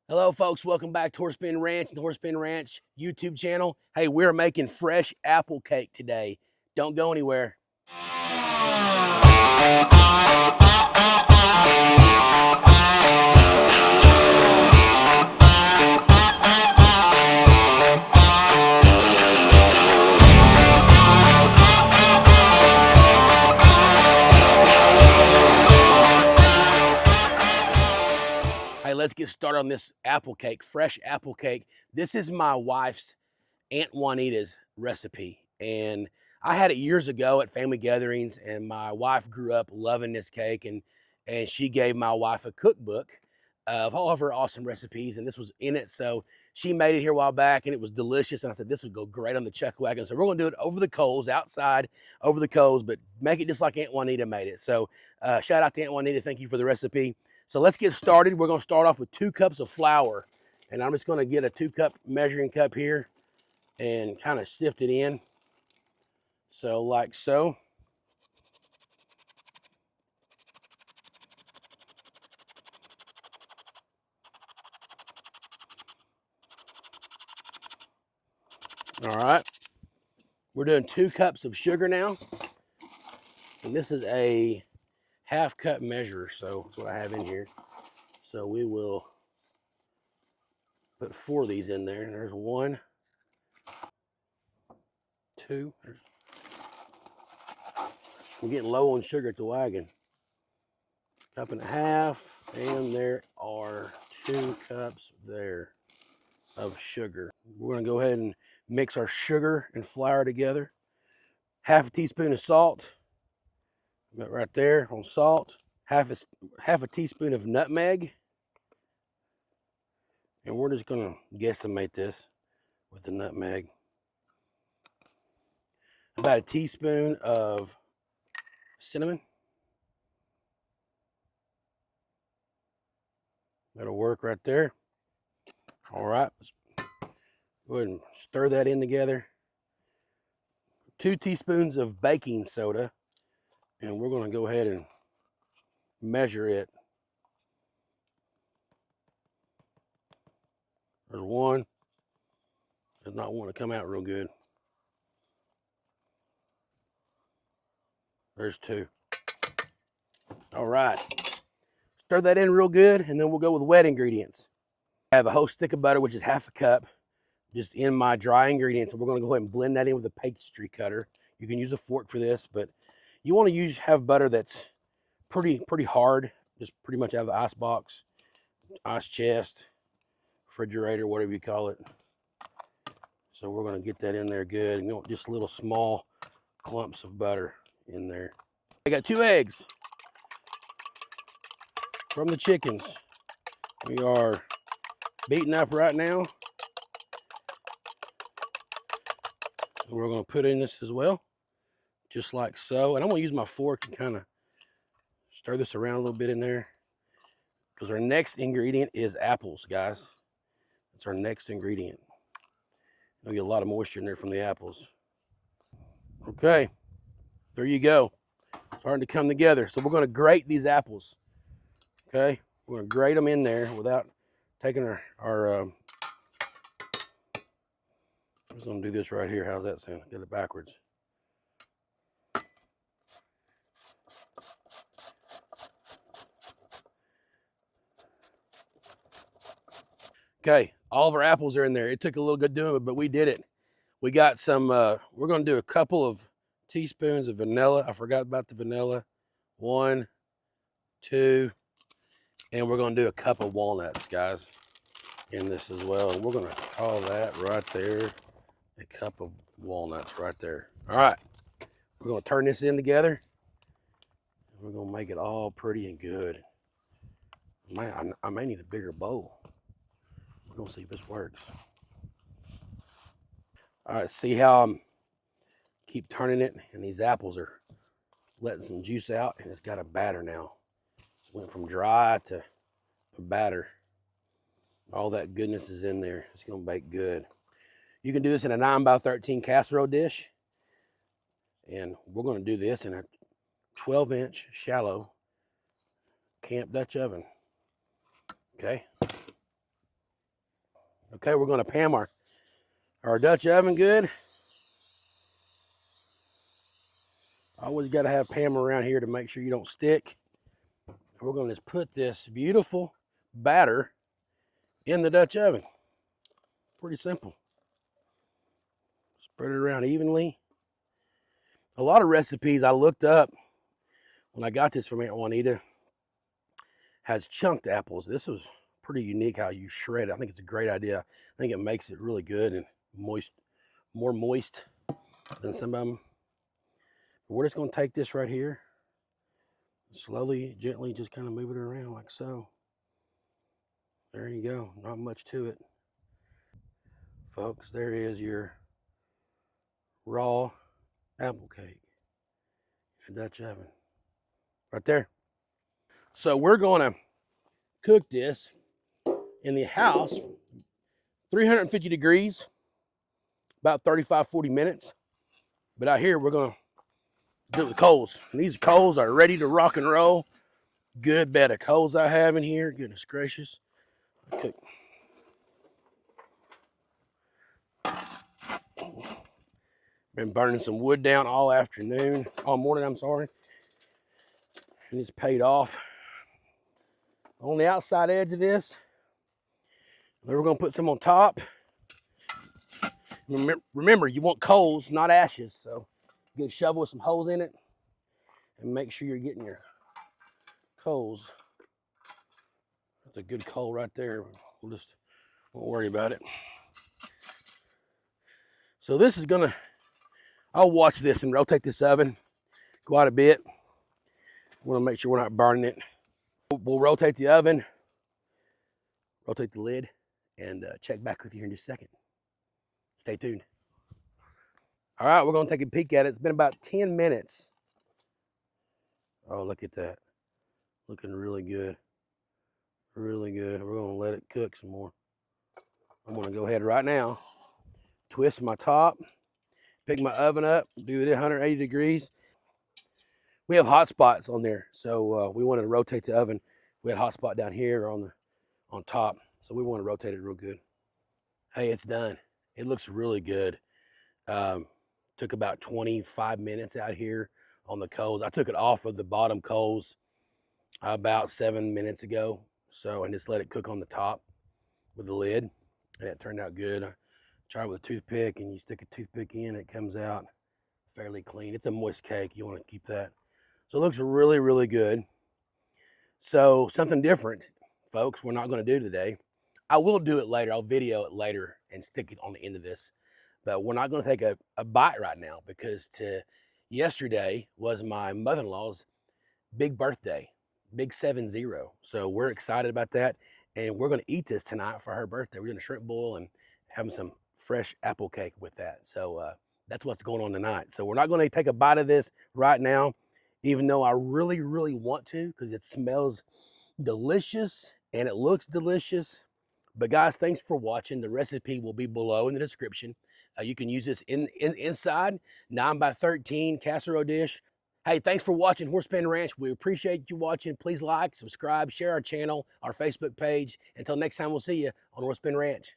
Hello, folks. Welcome back to Horsepen Ranch and the Horsepen Ranch YouTube channel. Hey, we're making fresh apple cake today. Don't go anywhere. Hey, let's get started on this apple cake, fresh apple cake. This is my wife's, Aunt Juanita's recipe. And I had it years ago at family gatherings, and my wife grew up loving this cake, and she gave my wife a cookbook of all of her awesome recipes, and this was in it. So she made it here a while back, and it was delicious. And I said, this would go great on the chuck wagon. So we're gonna do it over the coals, outside, over the coals, but make it just like Aunt Juanita made it. So shout out to Aunt Juanita. Thank you for the recipe. So let's get started. We're gonna start off with 2 cups of flour. And I'm just gonna get a 2-cup measuring cup here and kind of sift it in. So like so. All right. We're doing 2 cups of sugar now. And this is a 1/2 cup measure. So that's what I have in here. So we will put 4 of these in there. There's 1, 2. We're getting low on sugar at the wagon. 1.5 cups. And there are 2 cups there of sugar. We're going to go ahead and mix our sugar and flour together. 1/2 teaspoon of salt. Got right there on salt. Half a teaspoon of nutmeg. And we're just going to guesstimate this with the nutmeg. About a teaspoon of cinnamon. That'll work right there. All right, let's go ahead and stir that in together. 2 teaspoons of baking soda, and we're going to go ahead and measure it. There's 1. Does not want to come out real good. There's 2. All right, stir that in real good, and then we'll go with wet ingredients. I have a whole stick of butter, which is 1/2 cup, just in my dry ingredients. And we're going to go ahead and blend that in with a pastry cutter. You can use a fork for this, but you want to have butter that's pretty hard, just pretty much out of the ice box, ice chest, refrigerator, whatever you call it. So we're going to get that in there good, and you want just little small clumps of butter in there. I got 2 eggs from the chickens. We are beating up right now. We're going to put in this as well, just like so. And I'm going to use my fork and kind of stir this around a little bit in there, because our next ingredient is apples, guys. That's our next ingredient. You'll get a lot of moisture in there from the apples. Okay, there you go. Starting to come together. So we're going to grate these apples. Okay, we're going to grate them in there without taking our I'm just going to do this right here. How's that sound? Get it backwards. Okay, all of our apples are in there. It took a little good doing it, but we did it. We got some, we're going to do a couple of teaspoons of vanilla. I forgot about the vanilla. 1, 2, and we're going to do a cup of walnuts, guys, in this as well. And we're going to call that right there a cup of walnuts right there. All right, we're going to turn this in together. We're going to make it all pretty and good. I may need a bigger bowl. We're going to see if this works. All right, see how I'm keep turning it, and these apples are letting some juice out, and it's got a batter now. It went from dry to a batter. All that goodness is in there. It's going to bake good. You can do this in a 9x13 casserole dish, and we're going to do this in a 12-inch shallow camp Dutch oven. Okay. Okay, we're gonna Pam our Dutch oven good. Always gotta have Pam around here to make sure you don't stick. We're gonna just put this beautiful batter in the Dutch oven. Pretty simple. Spread it around evenly. A lot of recipes I looked up when I got this from Aunt Wanetta has chunked apples. This was pretty unique how you shred it. I think it's a great idea. I think it makes it really good and moist, more moist than some of them. But we're just gonna take this right here, slowly, gently, just kind of move it around like so. There you go, not much to it. Folks, there is your raw apple cake in a Dutch oven. Right there. So we're gonna cook this in the house, 350 degrees, about 35, 40 minutes. But out here, we're gonna do it with coals. And these coals are ready to rock and roll. Good bed of coals I have in here, goodness gracious. Cook. Been burning some wood down all morning, I'm sorry. And it's paid off. On the outside edge of this, then we're gonna put some on top. Remember, you want coals, not ashes. So get a shovel with some holes in it and make sure you're getting your coals. That's a good coal right there. We'll just won't worry about it. So this is gonna, I'll watch this and rotate this oven quite a bit. I wanna make sure we're not burning it. We'll rotate the oven, rotate the lid, and check back with you in just a second. Stay tuned. All right, we're gonna take a peek at it. It's been about 10 minutes. Oh, look at that. Looking really good. Really good. We're gonna let it cook some more. I'm gonna go ahead right now, twist my top, pick my oven up, do it at 180 degrees. We have hot spots on there, so we wanted to rotate the oven. We had a hot spot down here on top, so we want to rotate it real good. Hey, it's done. It looks really good. Took about 25 minutes out here on the coals. I took it off of the bottom coals about 7 minutes ago, so and just let it cook on the top with the lid, and it turned out good. I tried with a toothpick, and you stick a toothpick in, it comes out fairly clean. It's a moist cake. You want to keep that. So it looks really, really good. So something different, folks, we're not going to do today. I will do it later. I'll video it later and stick it on the end of this. But we're not going to take a bite right now because yesterday was my mother-in-law's big birthday, big 7-0. So we're excited about that. And we're going to eat this tonight for her birthday. We're doing a shrimp boil and having some fresh apple cake with that. So that's what's going on tonight. So we're not going to take a bite of this right now, even though I really, really want to because it smells delicious and it looks delicious. But guys, thanks for watching. The recipe will be below in the description. You can use this inside 9x13 casserole dish. Hey, thanks for watching Horsepen Ranch. We appreciate you watching. Please like, subscribe, share our channel, our Facebook page. Until next time, we'll see you on Horsepen Ranch.